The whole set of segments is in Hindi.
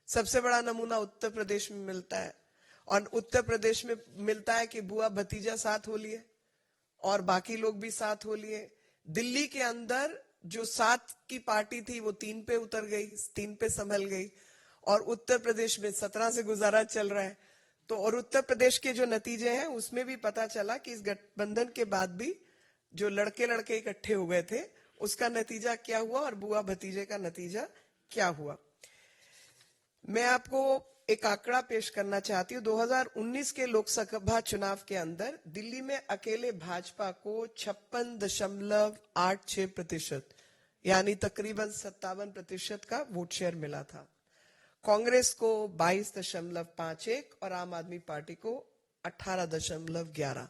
सबसे बड़ा नमूना उत्तर प्रदेश में मिलता है, और उत्तर प्रदेश में मिलता है कि बुआ भतीजा साथ हो लिए और बाकी लोग भी साथ हो लिए। दिल्ली के अंदर जो 7 की पार्टी थी वो 3 पे उतर गई, 3 पे संभल गई, और उत्तर प्रदेश में 17 से गुजारा चल रहा है। तो और उत्तर प्रदेश के जो नतीजे हैं उसमें भी पता चला कि इस गठबंधन के बाद भी जो लड़के लड़के इकट्ठे हो गए थे उसका नतीजा क्या हुआ और बुआ भतीजे का नतीजा क्या हुआ। मैं आपको एक आंकड़ा पेश करना चाहती हूँ। 2019 के लोकसभा चुनाव के अंदर दिल्ली में अकेले भाजपा को 56.86% यानी तकरीबन 57% का वोट शेयर मिला था। कांग्रेस को 22.51 और आम आदमी पार्टी को 18.11।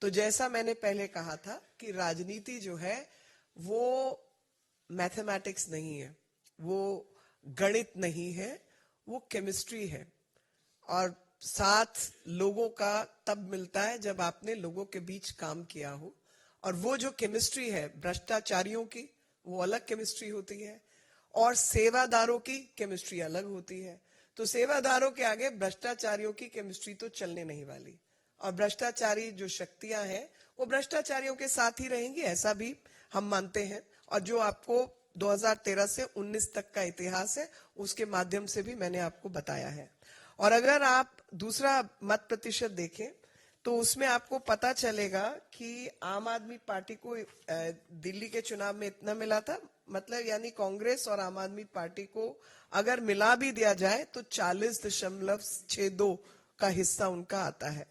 तो जैसा मैंने पहले कहा था कि राजनीति जो है वो मैथमेटिक्स नहीं है, वो गणित नहीं है, वो केमिस्ट्री है। और साथ लोगों का तब मिलता है जब आपने लोगों के बीच काम किया हो, और वो जो केमिस्ट्री है भ्रष्टाचारियों की वो अलग केमिस्ट्री होती है और सेवादारों की केमिस्ट्री अलग होती है। तो सेवादारों के आगे भ्रष्टाचारियों की केमिस्ट्री तो चलने नहीं वाली, और भ्रष्टाचारी जो शक्तियां हैं वो भ्रष्टाचारियों के साथ ही रहेंगी, ऐसा भी हम मानते हैं। और जो आपको 2013 से 19 तक का इतिहास है उसके माध्यम से भी मैंने आपको बताया है। और अगर आप दूसरा मत प्रतिशत देखें तो उसमें आपको पता चलेगा कि आम आदमी पार्टी को दिल्ली के चुनाव में इतना मिला था, मतलब यानी कांग्रेस और आम आदमी पार्टी को अगर मिला भी दिया जाए तो 40.62 का हिस्सा उनका आता है।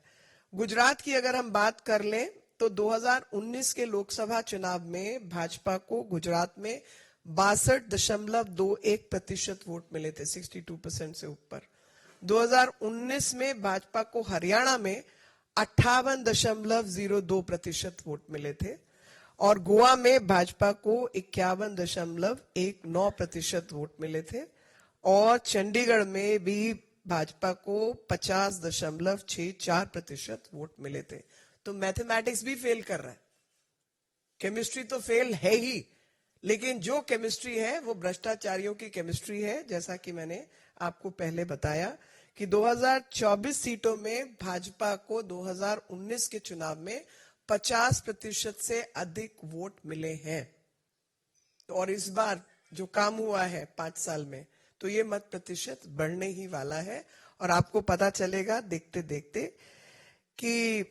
गुजरात की अगर हम बात कर लें तो 2019 के लोकसभा चुनाव में भाजपा को गुजरात में 62.21% वोट मिले थे, 62% से ऊपर। 2019 में भाजपा को हरियाणा में 58.02% वोट मिले थे, और गोवा में भाजपा को 51.19% वोट मिले थे, और चंडीगढ़ में भी भाजपा को 50.64% वोट मिले थे। तो मैथमेटिक्स भी फेल कर रहा है, केमिस्ट्री तो फेल है ही, लेकिन जो केमिस्ट्री है वो भ्रष्टाचारियों की केमिस्ट्री है। जैसा कि मैंने आपको पहले बताया कि 2024 सीटों में भाजपा को 2019 के चुनाव में 50% से अधिक वोट मिले हैं। और इस बार जो काम हुआ है 5 साल में, तो ये मत प्रतिशत बढ़ने ही वाला है। और आपको पता चलेगा देखते देखते कि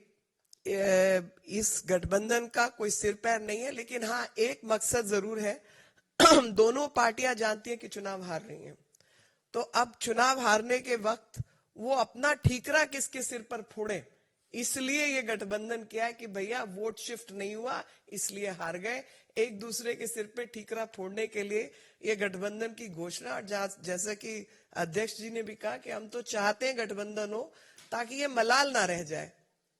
इस गठबंधन का कोई सिर पैर नहीं है, लेकिन हाँ एक मकसद जरूर है। दोनों पार्टियां जानती हैं कि चुनाव हार रही हैं, तो अब चुनाव हारने के वक्त वो अपना ठीकरा किसके सिर पर फोड़े, इसलिए ये गठबंधन किया है कि भैया वोट शिफ्ट नहीं हुआ इसलिए हार गए। एक दूसरे के सिर पे ठीकरा फोड़ने के लिए ये गठबंधन की घोषणा। और जैसे कि अध्यक्ष जी ने भी कहा कि हम तो चाहते हैं गठबंधन हो ताकि ये मलाल ना रह जाए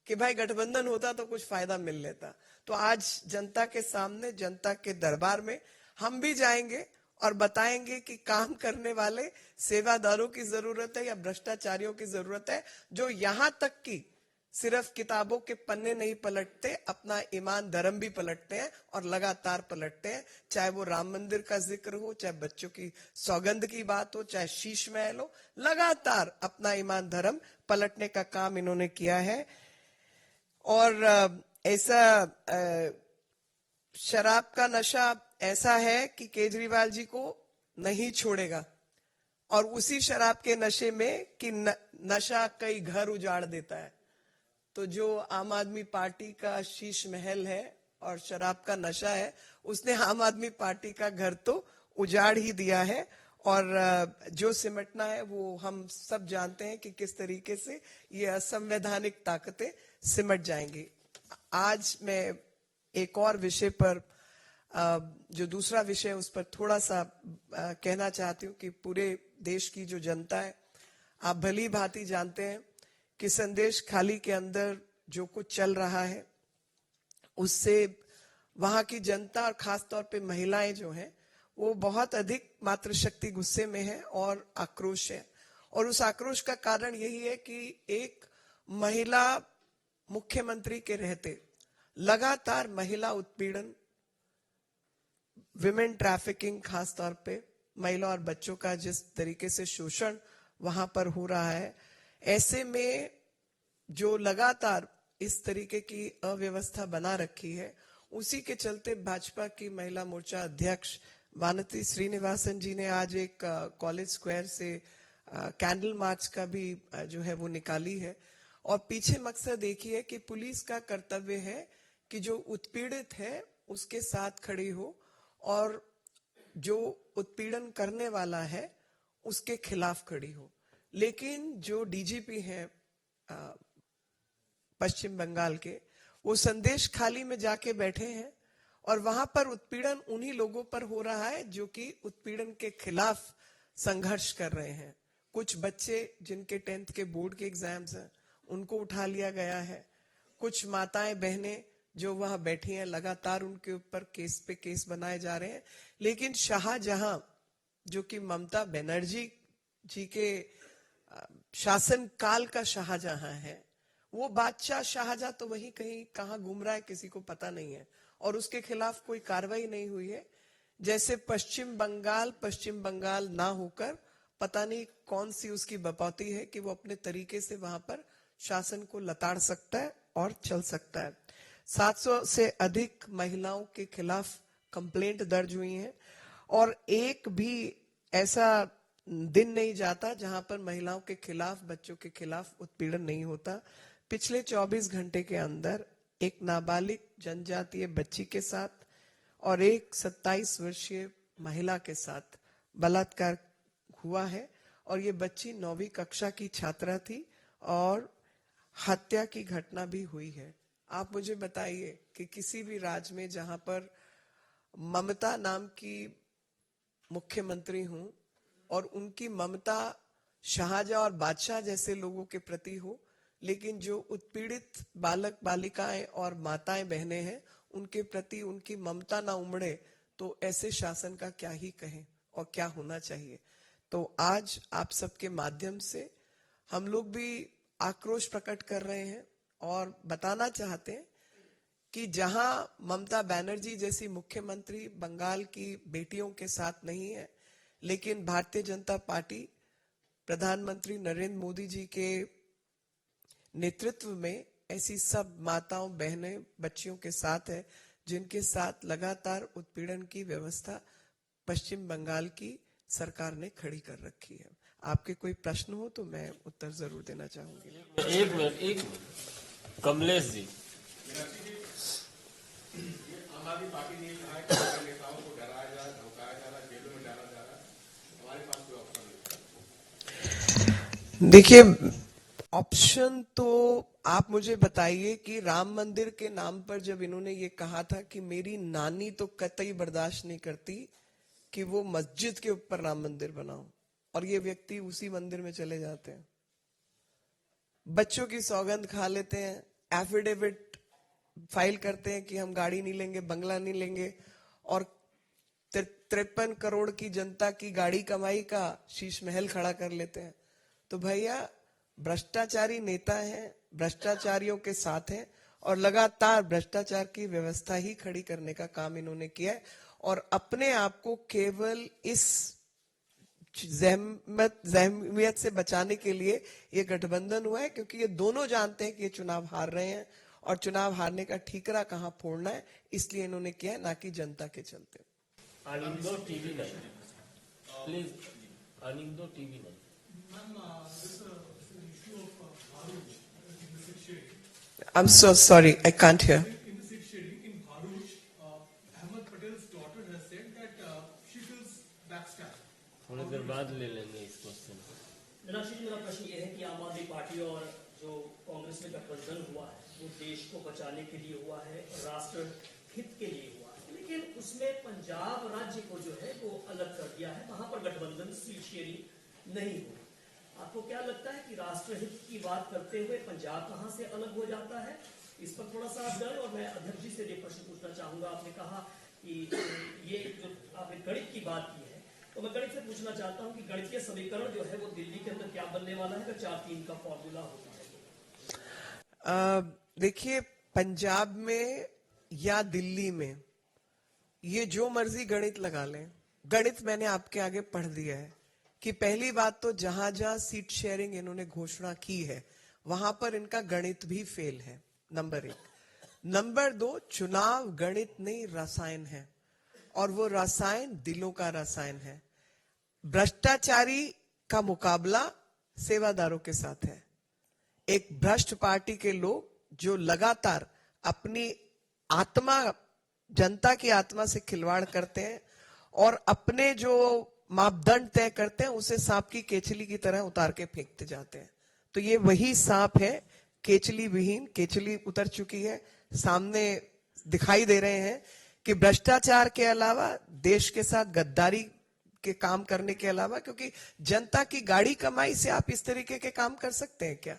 कि भाई गठबंधन होता तो कुछ फायदा मिल लेता। तो आज जनता के सामने, जनता के दरबार में हम भी जाएंगे और बताएंगे कि काम करने वाले सेवादारों की जरूरत है या भ्रष्टाचारियों की जरूरत है, जो यहां तक कि सिर्फ किताबों के पन्ने नहीं पलटते, अपना ईमान धर्म भी पलटते हैं और लगातार पलटते हैं। चाहे वो राम मंदिर का जिक्र हो, चाहे बच्चों की सौगंध की बात हो, चाहे शीश महल हो, लगातार अपना ईमान धर्म पलटने का काम इन्होंने किया है। और ऐसा शराब का नशा ऐसा है कि केजरीवाल जी को नहीं छोड़ेगा, और उसी शराब के नशे में कि नशा कई घर उजाड़ देता है। तो जो आम आदमी पार्टी का शीश महल है और शराब का नशा है, उसने आम आदमी पार्टी का घर तो उजाड़ ही दिया है। और जो सिमटना है वो हम सब जानते हैं कि किस तरीके से ये असंवैधानिक ताकतें सिमट जाएंगी। आज मैं एक और विषय पर, जो दूसरा विषय उस पर थोड़ा सा कहना चाहती हूँ कि पूरे देश की जो जनता है, आप भली भांति जानते हैं कि संदेश खाली के अंदर जो कुछ चल रहा है उससे वहां की जनता और खास तौर पे महिलाएं जो हैं वो बहुत अधिक मातृशक्ति गुस्से में है और आक्रोश है। और उस आक्रोश का कारण यही है कि एक महिला मुख्यमंत्री के रहते लगातार महिला उत्पीड़न, विमेन ट्रैफिकिंग, खास तौर पे महिला और बच्चों का जिस तरीके से शोषण वहां पर हो रहा है। ऐसे में जो लगातार इस तरीके की अव्यवस्था बना रखी है, उसी के चलते भाजपा की महिला मोर्चा अध्यक्ष वानती श्रीनिवासन जी ने आज एक कॉलेज स्क्वायर से कैंडल मार्च का भी जो है वो निकाली है। और पीछे मकसद एक ही है कि पुलिस का कर्तव्य है कि जो उत्पीड़ित है उसके साथ खड़ी हो और जो उत्पीड़न करने वाला है उसके खिलाफ खड़ी हो। लेकिन जो डीजीपी हैं पश्चिम बंगाल के, वो संदेश खाली में जाके बैठे हैं और वहां पर उत्पीड़न उन्हीं लोगों पर हो रहा है जो कि उत्पीड़न के खिलाफ संघर्ष कर रहे हैं। कुछ बच्चे जिनके 10th के बोर्ड के एग्जाम्स हैं उनको उठा लिया गया है। कुछ माताएं बहनें जो वहां बैठी हैं, लगातार उनके ऊपर केस पे केस बनाए जा रहे हैं। लेकिन शाहजहां जो कि ममता बनर्जी जी के शासन काल का शाहजहां है, वो बादशाह शाहजहां तो वही कहीं कहां घूम रहा है किसी को पता नहीं है और उसके खिलाफ कोई कार्रवाई नहीं हुई है। जैसे पश्चिम बंगाल ना होकर पता नहीं कौन सी उसकी बपौती है कि वो अपने तरीके से वहां पर शासन को लताड़ सकता है और चल सकता है। 700 से अधिक महिलाओं के खिलाफ कंप्लेंट दर्ज हुई है और एक भी ऐसा दिन नहीं जाता जहां पर महिलाओं के खिलाफ, बच्चों के खिलाफ उत्पीड़न नहीं होता। पिछले 24 घंटे के अंदर एक नाबालिग जनजातीय बच्ची के साथ और एक 27 वर्षीय महिला के साथ बलात्कार हुआ है और ये बच्ची 9वीं कक्षा की छात्रा थी और हत्या की घटना भी हुई है। आप मुझे बताइए कि किसी भी राज्य में जहां पर ममता नाम की मुख्यमंत्री हूं और उनकी ममता शाहजहां और बादशाह जैसे लोगों के प्रति हो, लेकिन जो उत्पीड़ित बालक बालिकाएं और माताएं बहनें हैं उनके प्रति उनकी ममता ना उमड़े, तो ऐसे शासन का क्या ही कहें और क्या होना चाहिए। तो आज आप सबके माध्यम से हम लोग भी आक्रोश प्रकट कर रहे हैं और बताना चाहते हैं कि जहां ममता बनर्जी जैसी मुख्यमंत्री बंगाल की बेटियों के साथ नहीं है, लेकिन भारतीय जनता पार्टी प्रधानमंत्री नरेंद्र मोदी जी के नेतृत्व में ऐसी सब माताओं, बहनें, बच्चियों के साथ है जिनके साथ लगातार उत्पीड़न की व्यवस्था पश्चिम बंगाल की सरकार ने खड़ी कर रखी है। आपके कोई प्रश्न हो तो मैं उत्तर जरूर देना चाहूंगी। एक मिनट कमलेश जी। आम आदमी पार्टी ने कहा कि नेताओं को डराया जा रहा, धमकाया जा रहा, जेलों में डाला जा रहा, हमारे पास कोई ऑप्शन नहीं। देखिए, ऑप्शन तो आप मुझे बताइए कि राम मंदिर के नाम पर जब इन्होंने ये कहा था कि मेरी नानी तो कतई बर्दाश्त नहीं करती कि वो मस्जिद के ऊपर राम मंदिर बनाओ, और ये व्यक्ति उसी मंदिर में चले जाते हैं, बच्चों की सौगंध खा लेते हैं, एफिडेविट फाइल करते हैं कि हम गाड़ी नहीं लेंगे, बंगला नहीं लेंगे, और 53 करोड़ की जनता की गाड़ी कमाई का शीश महल खड़ा कर लेते हैं। तो भैया भ्रष्टाचारी नेता हैं, भ्रष्टाचारियों के साथ हैं और लगातार भ्रष्टाचार की व्यवस्था ही खड़ी करने का काम इन्होंने किया है और अपने आप को केवल इस जहमियत से बचाने के लिए ये गठबंधन हुआ है, क्योंकि ये दोनों जानते हैं कि ये चुनाव हार रहे हैं और चुनाव हारने का ठीकरा कहां फोड़ना है, इसलिए इन्होंने किया है, ना कि जनता के चलते। Anando TV 9 please, Anando TV 9। I'm so sorry, I can't hear. In the sixth hearing in Bharuch, Ahmed Patel's daughter has said that she feels backstabbed. थोड़ी देर बाद ले लेंगे इस क्वेश्चन को। मीनाक्षी जी, मेरा प्रश्न ये है कि आम आदमी पार्टी और जो कांग्रेस में गठबंधन हुआ है वो देश को बचाने के लिए हुआ है, राष्ट्र हित के लिए हुआ है, लेकिन उसमें पंजाब राज्य को जो है वो अलग कर दिया है, वहां पर गठबंधन सीट शेयरिंग नहीं हुई। आपको क्या लगता है कि राष्ट्रहित की बात करते हुए पंजाब कहां से अलग हो जाता है? इस पर थोड़ा सा आप जाए। और मैं अध्यक्ष जी से ये प्रश्न पूछना चाहूंगा, आपने कहा कि ये जो आपने गणित की बात की है, तो मैं गणित से पूछना चाहता हूं कि गणितीय समीकरण जो है वो दिल्ली के अंदर क्या बनने वाला है अगर 4-3 का फॉर्मूला होता है? देखिए, पंजाब में या दिल्ली में ये जो मर्जी गणित लगा लें, गणित मैंने आपके आगे पढ़ दिया है कि पहली बात तो जहां जहां सीट शेयरिंग इन्होंने घोषणा की है वहां पर इनका गणित भी फेल है, नंबर 1। नंबर 2, चुनाव गणित नहीं रसायन है, और वो रसायन दिलों का रसायन है। भ्रष्टाचारी का मुकाबला सेवादारों के साथ है। एक भ्रष्ट पार्टी के लोग जो लगातार अपनी आत्मा, जनता की आत्मा से खिलवाड़ करते हैं और अपने जो मापदंड तय करते हैं उसे सांप की केचली की तरह उतार के फेंकते जाते हैं। तो ये वही सांप है, केचली विहीन। केचली उतर चुकी है, सामने दिखाई दे रहे हैं कि भ्रष्टाचार के अलावा देश के साथ गद्दारी के काम करने के अलावा, क्योंकि जनता की गाड़ी कमाई से आप इस तरीके के काम कर सकते हैं क्या?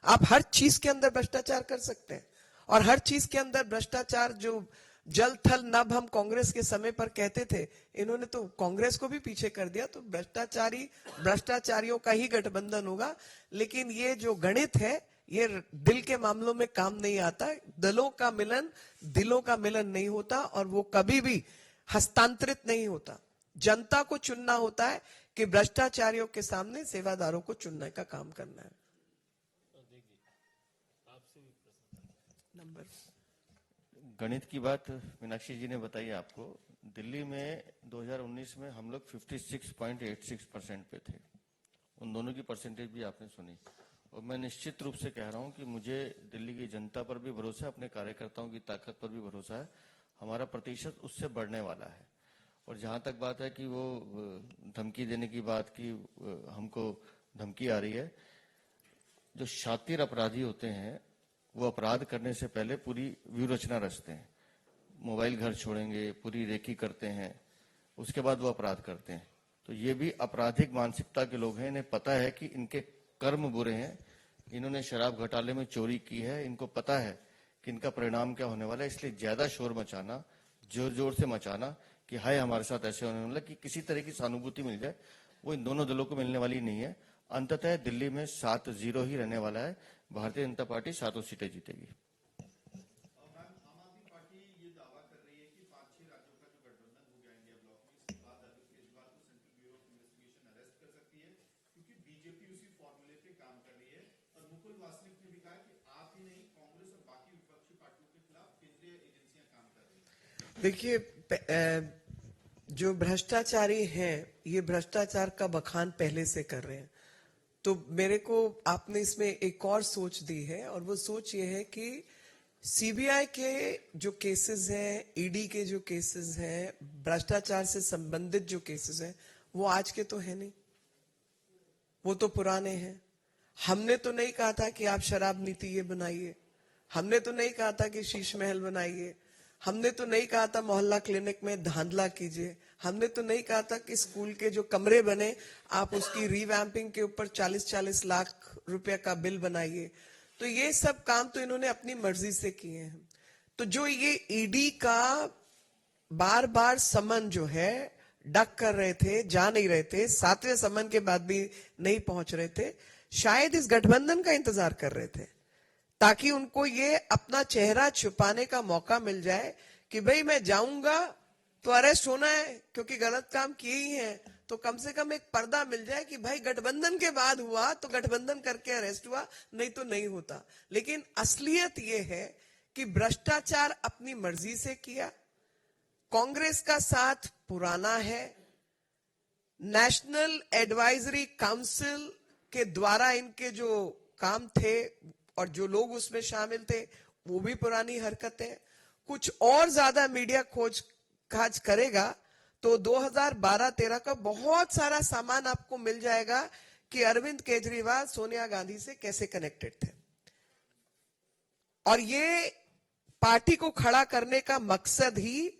आप हर चीज के अंदर भ्रष्टाचार कर सकते हैं, और हर चीज के अंदर भ्रष्टाचार जो जल थल नभ हम कांग्रेस के समय पर कहते थे, इन्होंने तो कांग्रेस को भी पीछे कर दिया। तो भ्रष्टाचारियों का ही गठबंधन होगा। लेकिन ये जो गणित है ये दिल के मामलों में काम नहीं आता। दलों का मिलन दिलों का मिलन नहीं होता, और वो कभी भी हस्तांतरित नहीं होता। जनता को चुनना होता है कि भ्रष्टाचारियों के सामने सेवादारों को चुनने का काम करना है। नंबर गणित की बात मीनाक्षी जी ने बताई आपको। दिल्ली में 2019 में हम लोग 56.86% पे थे। उन दोनों की परसेंटेज भी आपने सुनी, और मैं निश्चित रूप से कह रहा हूं कि मुझे दिल्ली की जनता पर भी भरोसा है, अपने कार्यकर्ताओं की ताकत पर भी भरोसा है। हमारा प्रतिशत उससे बढ़ने वाला है। और जहां तक बात है कि वो धमकी देने की बात की, हमको धमकी आ रही है, जो शातिर अपराधी होते हैं वो अपराध करने से पहले पूरी व्यूह रचना रचते हैं। मोबाइल घर छोड़ेंगे, पूरी रेकी करते हैं, उसके बाद वो अपराध करते हैं। तो ये भी आपराधिक मानसिकता के लोग हैं। इन्हें पता है कि इनके कर्म बुरे हैं। इन्होंने शराब घोटाले में चोरी की है, इनको पता है कि इनका परिणाम क्या होने वाला है। इसलिए ज्यादा शोर मचाना, जोर जोर से मचाना कि हाय हमारे साथ ऐसे होने वाला, कि किसी तरह की सहानुभूति मिल जाए, वो इन दोनों दलों को मिलने वाली नहीं है। अंततः दिल्ली में 7-0 ही रहने वाला है। भारतीय जनता पार्टी 7 सीटें जीतेगी। आम आदमी पार्टी ये दावा कर रही है कि 5-6 राज्यों का जो गठबंधन हो गया इंडिया ब्लॉक में, इसके बाद अगर केजरीवाल को central bureau of investigation arrest कर सकती है, क्योंकि बीजेपी उसी फॉर्मूले पे काम कर रही है। और मुकुल वासनिक ने भी कहा कि आप ही नहीं, कांग्रेस और बाकी विपक्षी पार्टियों के खिलाफ केंद्रीय एजेंसियां काम कर रही है। देखिए, जो भ्रष्टाचारी हैं ये भ्रष्टाचार का बखान पहले से कर रहे हैं। तो मेरे को आपने इसमें एक और सोच दी है, और वो सोच ये है कि सीबीआई के जो केसेस हैं, ईडी के जो केसेस हैं, भ्रष्टाचार से संबंधित जो केसेस हैं, वो आज के तो है नहीं, वो तो पुराने हैं। हमने तो नहीं कहा था कि आप शराब नीति ये बनाइए, हमने तो नहीं कहा था कि शीश महल बनाइए, हमने तो नहीं कहा था मोहल्ला क्लिनिक में धांधला कीजिए, हमने तो नहीं कहा था कि स्कूल के जो कमरे बने आप उसकी रीवैम्पिंग के ऊपर 40-40 लाख रुपए का बिल बनाइए। तो ये सब काम तो इन्होंने अपनी मर्जी से किए हैं। तो जो ये ईडी का बार बार समन जो है डक कर रहे थे, जा नहीं रहे थे, 7वें समन के बाद भी नहीं पहुंच रहे थे, शायद इस गठबंधन का इंतजार कर रहे थे, ताकि उनको ये अपना चेहरा छुपाने का मौका मिल जाए कि भाई मैं जाऊंगा तो अरेस्ट होना है क्योंकि गलत काम किए ही हैं, तो कम से कम एक पर्दा मिल जाए कि भाई गठबंधन के बाद हुआ तो गठबंधन करके अरेस्ट हुआ, नहीं तो नहीं होता। लेकिन असलियत ये है कि भ्रष्टाचार अपनी मर्जी से किया, कांग्रेस का साथ पुराना है, नेशनल एडवाइजरी काउंसिल के द्वारा इनके जो काम थे और जो लोग उसमें शामिल थे वो भी पुरानी हरकतें। कुछ और ज्यादा मीडिया खोज खाज करेगा तो 2012-13 का बहुत सारा सामान आपको मिल जाएगा कि अरविंद केजरीवाल सोनिया गांधी से कैसे कनेक्टेड थे। और ये पार्टी को खड़ा करने का मकसद ही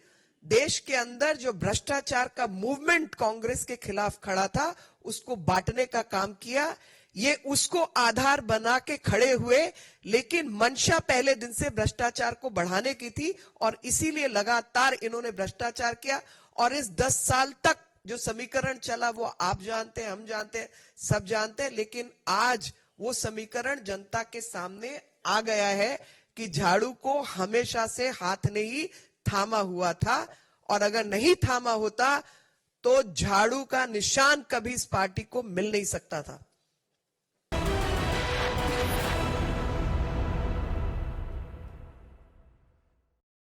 देश के अंदर जो भ्रष्टाचार का मूवमेंट कांग्रेस के खिलाफ खड़ा था उसको बांटने का काम किया। ये उसको आधार बना के खड़े हुए, लेकिन मंशा पहले दिन से भ्रष्टाचार को बढ़ाने की थी और इसीलिए लगातार इन्होंने भ्रष्टाचार किया। और इस 10 साल तक जो समीकरण चला वो आप जानते हैं, हम जानते हैं, सब जानते हैं। लेकिन आज वो समीकरण जनता के सामने आ गया है कि झाड़ू को हमेशा से हाथ ने ही थामा हुआ था, और अगर नहीं थामा होता तो झाड़ू का निशान कभी इस पार्टी को मिल नहीं सकता था।